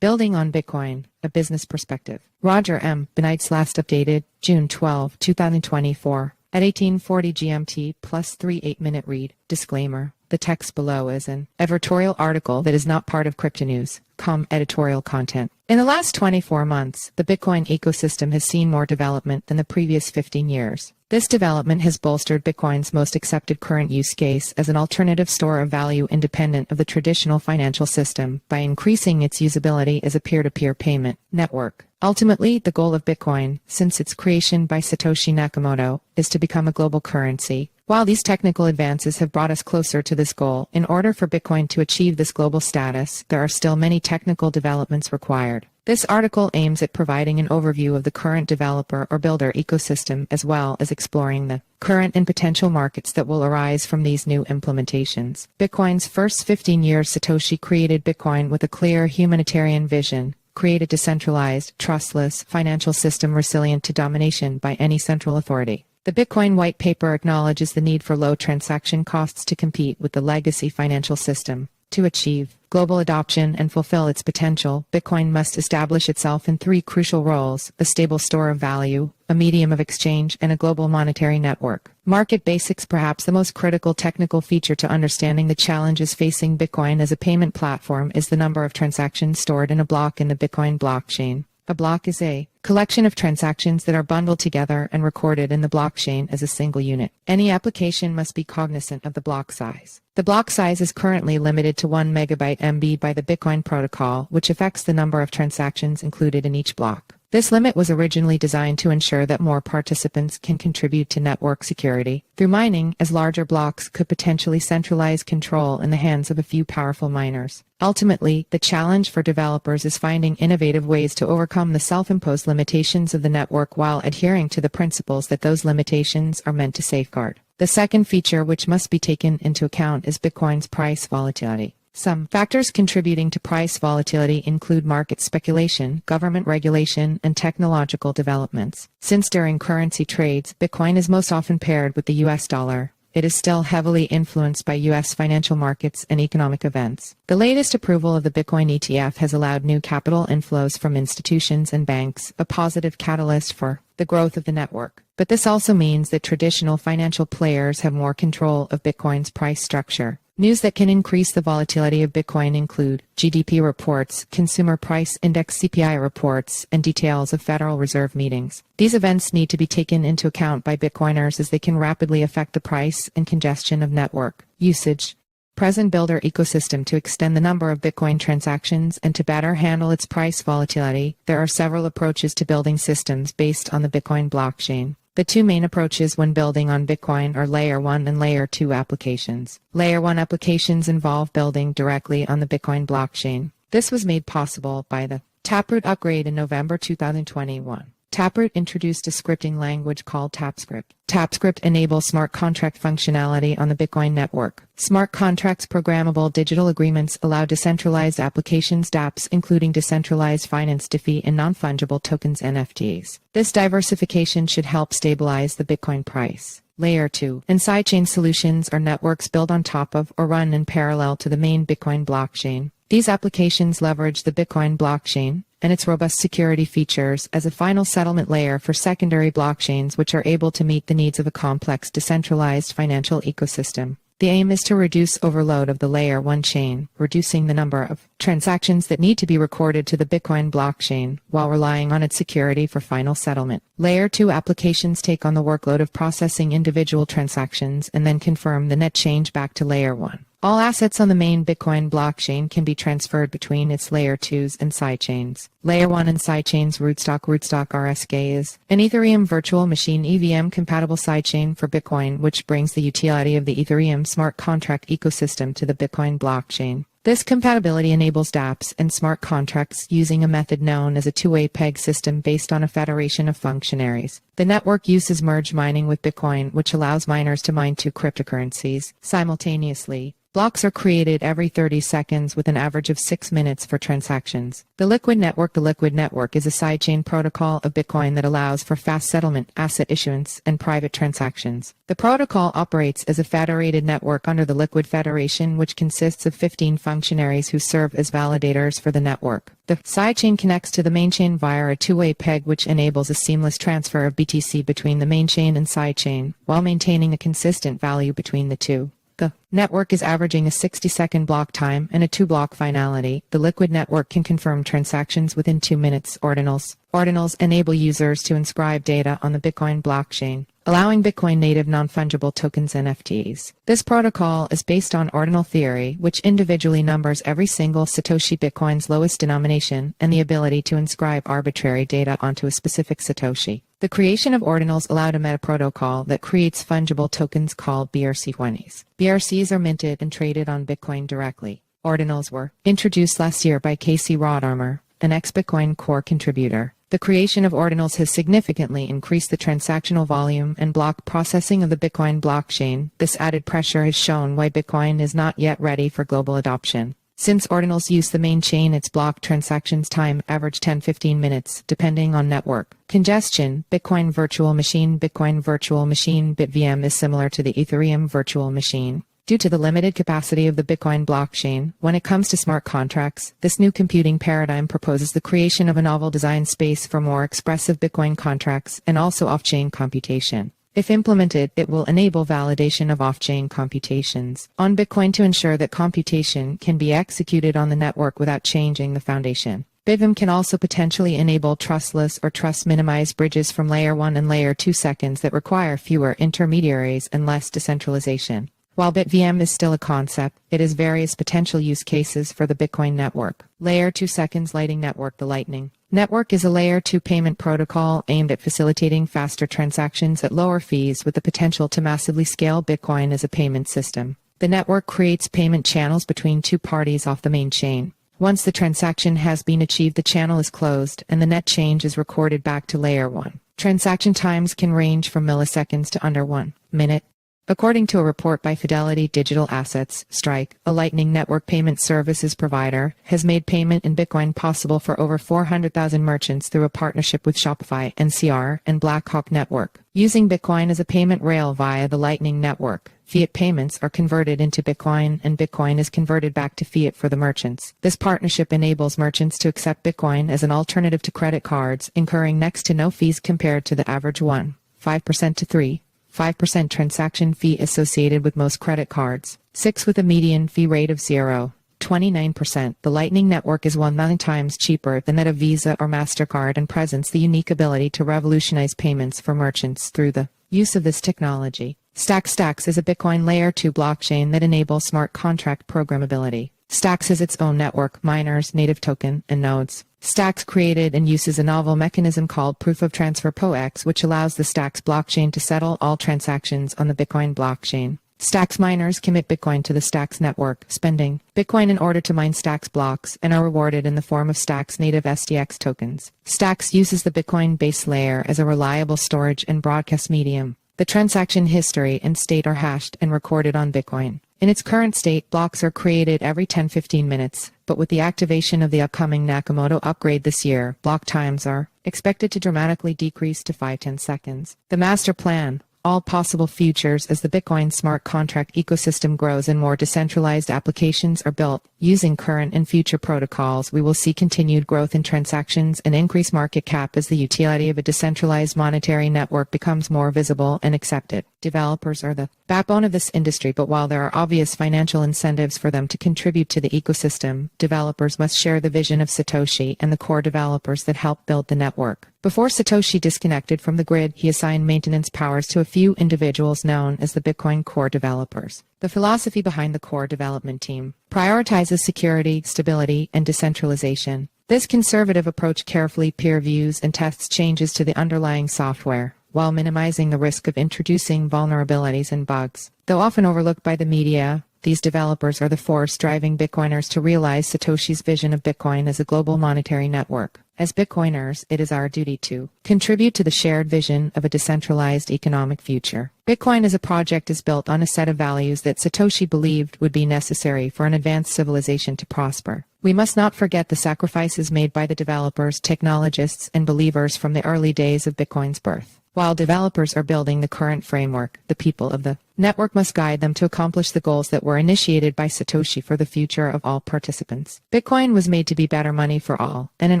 Building on Bitcoin, a business perspective. Roger M. Benites last updated June 12, 2024 at 1840 GMT plus 3 8-minute read. Disclaimer. The text below is an editorial article that is not part of cryptonews.com editorial content. In the last 24 months, the Bitcoin ecosystem has seen more development than the previous 15 years. This development has bolstered Bitcoin's most accepted current use case as an alternative store of value independent of the traditional financial system by increasing its usability as a peer-to-peer payment network. Ultimately, the goal of Bitcoin, since its creation by Satoshi Nakamoto, is to become a global currency. While these technical advances have brought us closer to this goal, in order for Bitcoin to achieve this global status, there are still many technical developments required. This article aims at providing an overview of the current developer or builder ecosystem as well as exploring the current and potential markets that will arise from these new implementations. Bitcoin's first 15 years, Satoshi created Bitcoin with a clear humanitarian vision. Create a decentralized, trustless financial system resilient to domination by any central authority. The Bitcoin white paper acknowledges the need for low transaction costs to compete with the legacy financial system. To achieve global adoption and fulfill its potential, Bitcoin must establish itself in three crucial roles: a stable store of value, a medium of exchange, and a global monetary network. Market basics. Perhaps the most critical technical feature to understanding the challenges facing Bitcoin as a payment platform is the number of transactions stored in a block in the Bitcoin blockchain. A block is a collection of transactions that are bundled together and recorded in the blockchain as a single unit. Any application must be cognizant of the block size. The block size is currently limited to 1 megabyte MB by the Bitcoin protocol, which affects the number of transactions included in each block. This limit was originally designed to ensure that more participants can contribute to network security through mining, as larger blocks could potentially centralize control in the hands of a few powerful miners. Ultimately, the challenge for developers is finding innovative ways to overcome the self-imposed limitations of the network while adhering to the principles that those limitations are meant to safeguard. The second feature which must be taken into account is Bitcoin's price volatility. Some factors contributing to price volatility include market speculation, government regulation, and technological developments. Since during currency trades, Bitcoin is most often paired with the US dollar, it is still heavily influenced by U.S. financial markets and economic events. The latest approval of the Bitcoin ETF has allowed new capital inflows from institutions and banks, a positive catalyst for the growth of the network. But this also means that traditional financial players have more control of Bitcoin's price structure. News that can increase the volatility of Bitcoin include GDP reports, consumer price index CPI reports, and details of Federal Reserve meetings. These events need to be taken into account by Bitcoiners as they can rapidly affect the price and congestion of network usage. Present builder ecosystem. To extend the number of Bitcoin transactions and to better handle its price volatility, there are several approaches to building systems based on the Bitcoin blockchain. The two main approaches when building on Bitcoin are Layer 1 and Layer 2 applications. Layer 1 applications involve building directly on the Bitcoin blockchain. This was made possible by the Taproot upgrade in November 2021. Taproot introduced a scripting language called TapScript. TapScript enables smart contract functionality on the Bitcoin network. Smart contracts programmable digital agreements allow decentralized applications dApps, including decentralized finance DeFi and non-fungible tokens NFTs. This diversification should help stabilize the Bitcoin price. Layer 2 and sidechain solutions are networks built on top of or run in parallel to the main Bitcoin blockchain. These applications leverage the Bitcoin blockchain and its robust security features as a final settlement layer for secondary blockchains which are able to meet the needs of a complex decentralized financial ecosystem. The aim is to reduce overload of the Layer 1 chain, reducing the number of transactions that need to be recorded to the Bitcoin blockchain while relying on its security for final settlement. Layer 2 applications take on the workload of processing individual transactions and then confirm the net change back to Layer 1. All assets on the main Bitcoin blockchain can be transferred between its Layer 2s and sidechains. Layer 1 and sidechains. Rootstock RSK is an Ethereum virtual machine EVM compatible sidechain for Bitcoin, which brings the utility of the Ethereum smart contract ecosystem to the Bitcoin blockchain. This compatibility enables dApps and smart contracts using a method known as a two-way peg system based on a federation of functionaries. The network uses merge mining with Bitcoin, which allows miners to mine two cryptocurrencies simultaneously. Blocks are created every 30 seconds with an average of 6 minutes for transactions. The Liquid network network. The Liquid Network is a sidechain protocol of Bitcoin that allows for fast settlement, asset issuance, and private transactions. The protocol operates as a federated network under the Liquid Federation, which consists of 15 functionaries who serve as validators for the network. The sidechain connects to the mainchain via a two-way peg, which enables a seamless transfer of BTC between the mainchain and sidechain, while maintaining a consistent value between the two. The network is averaging a 60-second block time and a 2-block finality. The Liquid Network can confirm transactions within 2 minutes. Ordinals. Ordinals enable users to inscribe data on the Bitcoin blockchain, allowing Bitcoin native non-fungible tokens (NFTs). This protocol is based on ordinal theory, which individually numbers every single Satoshi Bitcoin's lowest denomination and the ability to inscribe arbitrary data onto a specific Satoshi. The creation of ordinals allowed a meta-protocol that creates fungible tokens called BRC20s. BRCs are minted and traded on Bitcoin directly. Ordinals were introduced last year by Casey Rodarmer, an ex-Bitcoin Core contributor. The creation of ordinals has significantly increased the transactional volume and block processing of the Bitcoin blockchain. This added pressure has shown why Bitcoin is not yet ready for global adoption. Since ordinals use the main chain, its block transactions time average 10-15 minutes, depending on network congestion. Bitcoin Virtual Machine BitVM is similar to the Ethereum Virtual Machine. Due to the limited capacity of the Bitcoin blockchain, when it comes to smart contracts, this new computing paradigm proposes the creation of a novel design space for more expressive Bitcoin contracts and also off-chain computation. If implemented, it will enable validation of off-chain computations on Bitcoin to ensure that computation can be executed on the network without changing the foundation. BitVM can also potentially enable trustless or trust-minimized bridges from Layer 1 and Layer 2 seconds that require fewer intermediaries and less decentralization. While BitVM is still a concept, it has various potential use cases for the Bitcoin network. Layer 2 seconds Lightning Network. The Lightning Network is a Layer 2 payment protocol aimed at facilitating faster transactions at lower fees with the potential to massively scale Bitcoin as a payment system. The network creates payment channels between two parties off the main chain. Once the transaction has been achieved, the channel is closed and the net change is recorded back to Layer 1. Transaction times can range from milliseconds to under 1 minute. According to a report by Fidelity Digital Assets, Strike, a Lightning Network payment services provider, has made payment in Bitcoin possible for over 400,000 merchants through a partnership with Shopify, NCR, and Blackhawk Network. Using Bitcoin as a payment rail via the Lightning Network, fiat payments are converted into Bitcoin and Bitcoin is converted back to fiat for the merchants. This partnership enables merchants to accept Bitcoin as an alternative to credit cards, incurring next to no fees compared to the average 1.5% to 3.5% transaction fee associated with most credit cards, 6 with a median fee rate of 0.29%. The Lightning Network is 1,000 times cheaper than that of Visa or MasterCard and presents the unique ability to revolutionize payments for merchants through the use of this technology. Stacks is a Bitcoin Layer 2 blockchain that enables smart contract programmability. Stacks has its own network, miners, native token, and nodes. Stacks created and uses a novel mechanism called Proof of Transfer POX, which allows the Stacks blockchain to settle all transactions on the Bitcoin blockchain. Stacks miners commit Bitcoin to the Stacks network, spending Bitcoin in order to mine Stacks blocks, and are rewarded in the form of Stacks native SDX tokens. Stacks uses the Bitcoin base layer as a reliable storage and broadcast medium. The transaction history and state are hashed and recorded on Bitcoin. In its current state, blocks are created every 10-15 minutes, but with the activation of the upcoming Nakamoto upgrade this year, block times are expected to dramatically decrease to 5-10 seconds. The master plan, all possible futures as the Bitcoin smart contract ecosystem grows and more decentralized applications are built. Using current and future protocols, we will see continued growth in transactions and increased market cap as the utility of a decentralized monetary network becomes more visible and accepted. Developers are the backbone of this industry, but while there are obvious financial incentives for them to contribute to the ecosystem, developers must share the vision of Satoshi and the core developers that help build the network. Before Satoshi disconnected from the grid, he assigned maintenance powers to a few individuals known as the Bitcoin core developers. The philosophy behind the core development team prioritizes security, stability, and decentralization. This conservative approach carefully peer reviews and tests changes to the underlying software, while minimizing the risk of introducing vulnerabilities and bugs. Though often overlooked by the media, these developers are the force driving Bitcoiners to realize Satoshi's vision of Bitcoin as a global monetary network. As Bitcoiners, it is our duty to contribute to the shared vision of a decentralized economic future. Bitcoin as a project is built on a set of values that Satoshi believed would be necessary for an advanced civilization to prosper. We must not forget the sacrifices made by the developers, technologists, and believers from the early days of Bitcoin's birth. While developers are building the current framework, the people of the network must guide them to accomplish the goals that were initiated by Satoshi for the future of all participants. Bitcoin was made to be better money for all, and in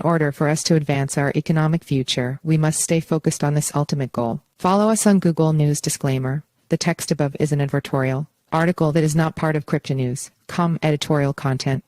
order for us to advance our economic future, we must stay focused on this ultimate goal. Follow us on Google News. Disclaimer: the text above is an advertorial article that is not part of Crypto News.com editorial content.